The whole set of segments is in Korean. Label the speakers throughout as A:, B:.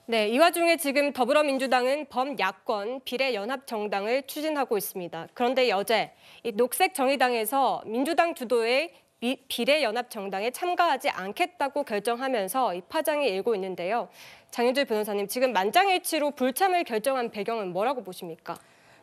A: 네, 이 와중에 지금 더불어민주당은 범야권 비례연합정당을 추진하고 있습니다. 그런데 어제 이 녹색정의당에서 민주당 주도의 비례연합정당에 참가하지 않겠다고 결정하면서 이 파장이 일고 있는데요. 장윤주 변호사님, 지금 만장일치로 불참을 결정한 배경은 뭐라고 보십니까?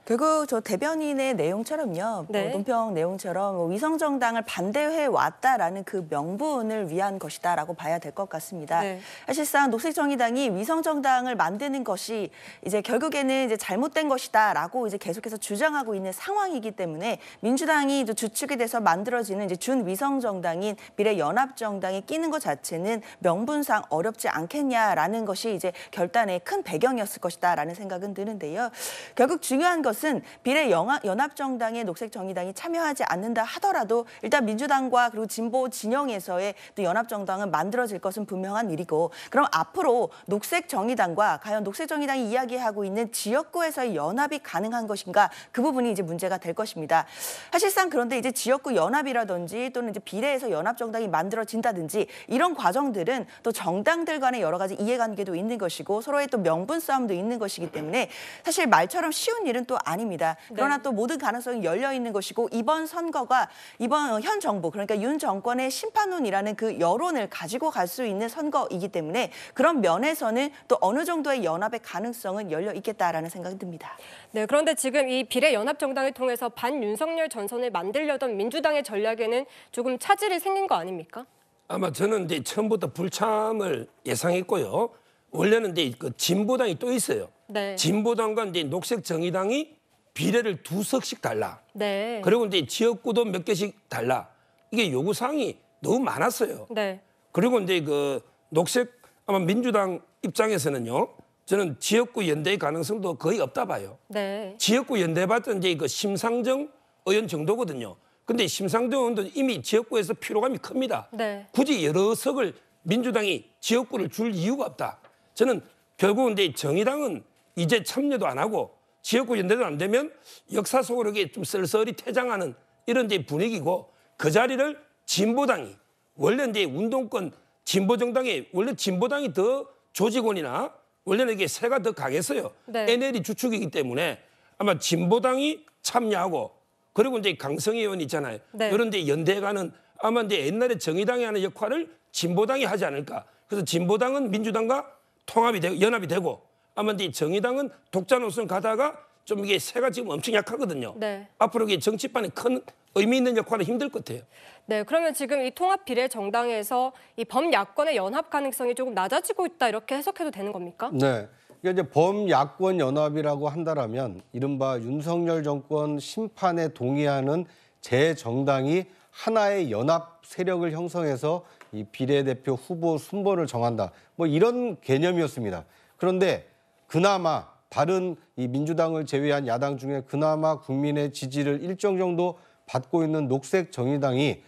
B: 결국 저 대변인의 내용처럼요.
A: 네.
B: 논평 내용처럼 위성정당을 반대해 왔다라는 그 명분을 위한 것이다라고 봐야 될 것 같습니다.
A: 네.
B: 사실상 녹색정의당이 위성정당을 만드는 것이 이제 결국에는 이제 잘못된 것이다라고 이제 계속해서 주장하고 있는 상황이기 때문에 민주당이 주축이 돼서 만들어지는 이제 준위성정당인 비례연합정당에 끼는 것 자체는 명분상 어렵지 않겠냐라는 것이 이제 결단의 큰 배경이었을 것이다라는 생각은 드는데요. 결국 중요한 것은 비례연합정당에 녹색정의당이 참여하지 않는다 하더라도 일단 민주당과 그리고 진보 진영에서의 또 연합정당은 만들어질 것은 분명한 일이고, 그럼 앞으로 녹색정의당과 과연 녹색정의당이 이야기하고 있는 지역구에서의 연합이 가능한 것인가, 그 부분이 이제 문제가 될 것입니다. 사실상 그런데 이제 지역구 연합이라든지 또는 이제 비례에서 연합정당이 만들어진다든지 이런 과정들은 또 정당들 간의 여러 가지 이해관계도 있는 것이고 서로의 또 명분 싸움도 있는 것이기 때문에 사실 말처럼 쉬운 일은 또 아닙니다. 그러나 또 모든 가능성이 열려 있는 것이고, 이번 선거가 이번 현 정부, 그러니까 윤 정권의 심판론이라는 그 여론을 가지고 갈 수 있는 선거이기 때문에 그런 면에서는 또 어느 정도의 연합의 가능성은 열려 있겠다라는 생각이 듭니다.
A: 네, 그런데 지금 이 비례연합정당을 통해서 반윤석열 전선을 만들려던 민주당의 전략에는 조금 차질이 생긴 거 아닙니까?
C: 아마 저는 이제 처음부터 불참을 예상했고요. 원래는 이제 그 진보당이 또 있어요.
A: 네.
C: 진보당과 이제 녹색정의당이 비례를 2석씩 달라.
A: 네.
C: 그리고 이제 지역구도 몇 개씩 달라. 이게 요구사항이 너무 많았어요.
A: 네.
C: 그리고 이제 그 녹색 아마 민주당 입장에서는요, 저는 지역구 연대의 가능성도 거의 없다 봐요.
A: 네.
C: 지역구 연대봤던 이제 그 심상정 의원 정도거든요. 근데 심상정 의원도 이미 지역구에서 피로감이 큽니다.
A: 네.
C: 굳이 여러 석을 민주당이 지역구를 줄 이유가 없다. 저는 결국은 이제 정의당은 이제 참여도 안 하고 지역구 연대도 안 되면 역사 속으로 좀 쓸쓸히 퇴장하는 이런 이제 분위기고, 그 자리를 진보당이, 원래 이제 운동권 진보 정당에 원래 진보당이 더 조직원이나 원래는 이게 세가 더 강했어요.
A: 네.
C: NL이 주축이기 때문에 아마 진보당이 참여하고, 그리고 이제 강성희 의원 있잖아요.
A: 네.
C: 이런 데 연대가는 아마 이제 옛날에 정의당이 하는 역할을 진보당이 하지 않을까. 그래서 진보당은 민주당과 통합이 되고 연합이 되고, 아마 이제 정의당은 독자 노선 가다가 좀 이게 세가 지금 엄청 약하거든요.
A: 네.
C: 앞으로 이게 정치판에 큰 의미 있는 역할은 힘들 것 같아요.
A: 네, 그러면 지금 이 통합 비례 정당에서 이 범야권의 연합 가능성이 조금 낮아지고 있다, 이렇게 해석해도 되는 겁니까?
D: 네. 이게 이제 범야권 연합이라고 한다라면 이른바 윤석열 정권 심판에 동의하는 제 정당이 하나의 연합 세력을 형성해서 이 비례대표 후보 순번을 정한다. 뭐 이런 개념이었습니다. 그런데 그나마 다른 이 민주당을 제외한 야당 중에 그나마 국민의 지지를 일정 정도 받고 있는 녹색정의당이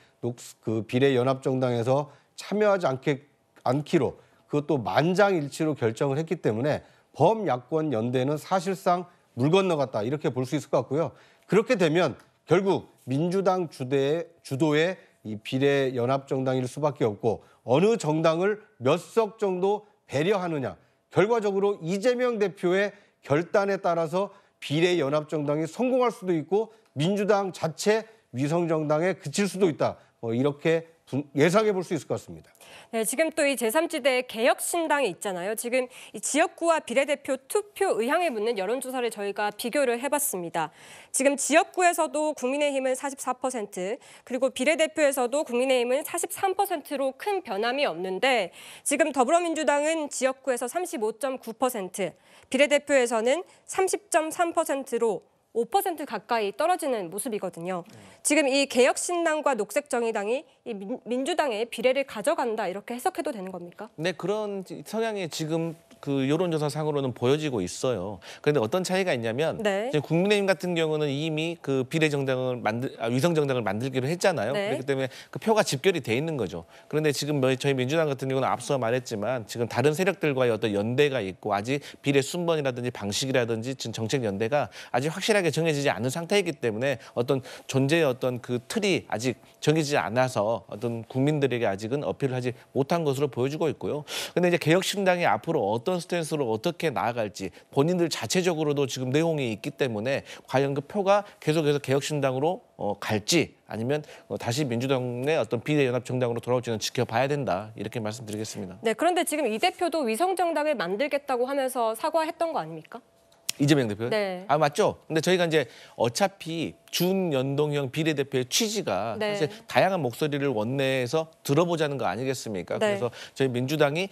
D: 그 비례연합정당에서 참여하지 않기로, 그것도 만장일치로 결정을 했기 때문에 범야권 연대는 사실상 물 건너갔다, 이렇게 볼 수 있을 것 같고요. 그렇게 되면 결국 민주당 주도의 이 비례연합정당일 수밖에 없고, 어느 정당을 몇 석 정도 배려하느냐, 결과적으로 이재명 대표의 결단에 따라서 비례연합정당이 성공할 수도 있고 민주당 자체 위성정당에 그칠 수도 있다. 이렇게 예상해 볼 수 있을 것 같습니다.
A: 네, 지금 또 이 제3지대의 개혁신당이 있잖아요. 지금 이 지역구와 비례대표 투표 의향에 묻는 여론조사를 저희가 비교를 해봤습니다. 지금 지역구에서도 국민의힘은 44%, 그리고 비례대표에서도 국민의힘은 43%로 큰 변함이 없는데, 지금 더불어민주당은 지역구에서 35.9%, 비례대표에서는 30.3%로 5% 가까이 떨어지는 모습이거든요. 지금 이 개혁신당과 녹색정의당이 이 민주당의 비례를 가져간다, 이렇게 해석해도 되는 겁니까?
E: 네, 그런 성향이 지금 그 여론조사상으로는 보여지고 있어요. 그런데 어떤 차이가 있냐면,
A: 네.
E: 지금 국민의힘 같은 경우는 이미 그 비례정당을 위성정당을 만들기로 했잖아요.
A: 네.
E: 그렇기 때문에 그 표가 집결이 돼 있는 거죠. 그런데 지금 저희 민주당 같은 경우는 앞서 말했지만 지금 다른 세력들과의 어떤 연대가 있고, 아직 비례 순번이라든지 방식이라든지 지금 정책 연대가 아직 확실하게 확실하게 정해지지 않은 상태이기 때문에 어떤 존재의 어떤 그 틀이 아직 정해지지 않아서 어떤 국민들에게 아직은 어필을 하지 못한 것으로 보여지고 있고요. 근데 이제 개혁신당이 앞으로 어떤 스탠스로 어떻게 나아갈지 본인들 자체적으로도 지금 내용이 있기 때문에 과연 그 표가 계속해서 개혁신당으로 갈지 아니면 다시 민주당의 어떤 비례연합정당으로 돌아올지는 지켜봐야 된다 이렇게 말씀드리겠습니다.
A: 네, 그런데 지금 이 대표도 위성정당을 만들겠다고 하면서 사과했던 거 아닙니까?
E: 이재명 대표?
A: 네.
E: 아 맞죠. 근데 저희가 이제 어차피 준연동형 비례대표의 취지가
A: 네.
E: 사실 다양한 목소리를 원내에서 들어보자는 거 아니겠습니까?
A: 네.
E: 그래서 저희 민주당이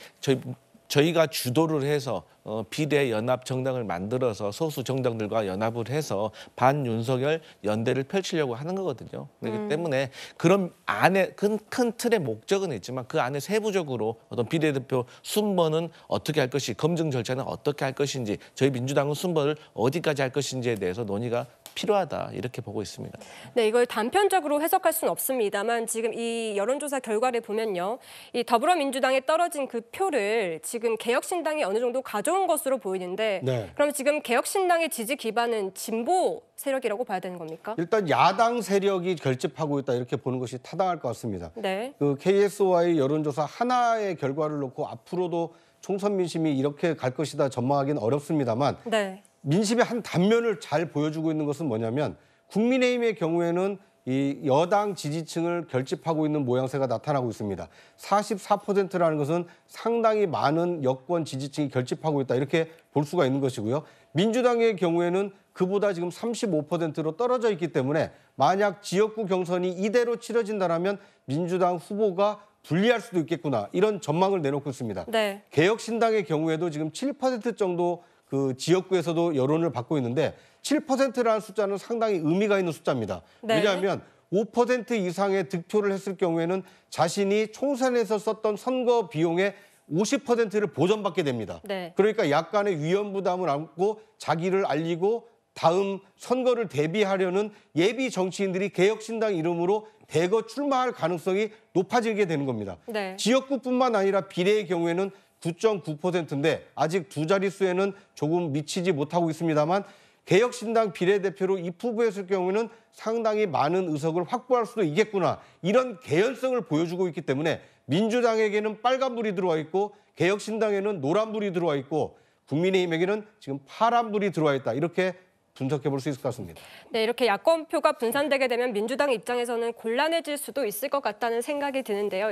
E: 저희가 주도를 해서 비례 연합 정당을 만들어서 소수 정당들과 연합을 해서 반윤석열 연대를 펼치려고 하는 거거든요. 그렇기 때문에 그런 안에 큰 틀의 목적은 있지만 그 안에 세부적으로 어떤 비례대표 순번은 어떻게 할 것이, 검증 절차는 어떻게 할 것인지, 저희 민주당은 순번을 어디까지 할 것인지에 대해서 논의가 필요하다 이렇게 보고 있습니다.
A: 네, 이걸 단편적으로 해석할 수는 없습니다만 지금 이 여론조사 결과를 보면요, 이 더불어민주당에 떨어진 그 표를 지금 개혁신당이 어느 정도 가져온 것으로 보이는데,
D: 네.
A: 그럼 지금 개혁신당의 지지 기반은 진보 세력이라고 봐야 되는 겁니까?
D: 일단 야당 세력이 결집하고 있다 이렇게 보는 것이 타당할 것 같습니다.
A: 네.
D: 그 KSOI 여론조사 하나의 결과를 놓고 앞으로도 총선 민심이 이렇게 갈 것이다 전망하기는 어렵습니다만
A: 네.
D: 민심의 한 단면을 잘 보여주고 있는 것은 뭐냐면 국민의힘의 경우에는 이 여당 지지층을 결집하고 있는 모양새가 나타나고 있습니다. 44%라는 것은 상당히 많은 여권 지지층이 결집하고 있다 이렇게 볼 수가 있는 것이고요. 민주당의 경우에는 그보다 지금 35%로 떨어져 있기 때문에 만약 지역구 경선이 이대로 치러진다면 민주당 후보가 불리할 수도 있겠구나 이런 전망을 내놓고 있습니다.
A: 네.
D: 개혁신당의 경우에도 지금 7% 정도 그 지역구에서도 여론을 받고 있는데 7%라는 숫자는 상당히 의미가 있는 숫자입니다.
A: 네.
D: 왜냐하면 5% 이상의 득표를 했을 경우에는 자신이 총선에서 썼던 선거 비용의 50%를 보전받게 됩니다.
A: 네.
D: 그러니까 약간의 위험 부담을 안고 자기를 알리고 다음 선거를 대비하려는 예비 정치인들이 개혁신당 이름으로 대거 출마할 가능성이 높아지게 되는 겁니다.
A: 네.
D: 지역구뿐만 아니라 비례의 경우에는 9.9%인데 아직 두 자릿수에는 조금 미치지 못하고 있습니다만 개혁신당 비례대표로 입후보했을 경우에는 상당히 많은 의석을 확보할 수도 있겠구나. 이런 개연성을 보여주고 있기 때문에 민주당에게는 빨간불이 들어와 있고 개혁신당에는 노란불이 들어와 있고 국민의힘에게는 지금 파란불이 들어와 있다. 이렇게 분석해 볼 수 있을 것 같습니다.
A: 네, 이렇게 야권표가 분산되게 되면 민주당 입장에서는 곤란해질 수도 있을 것 같다는 생각이 드는데요.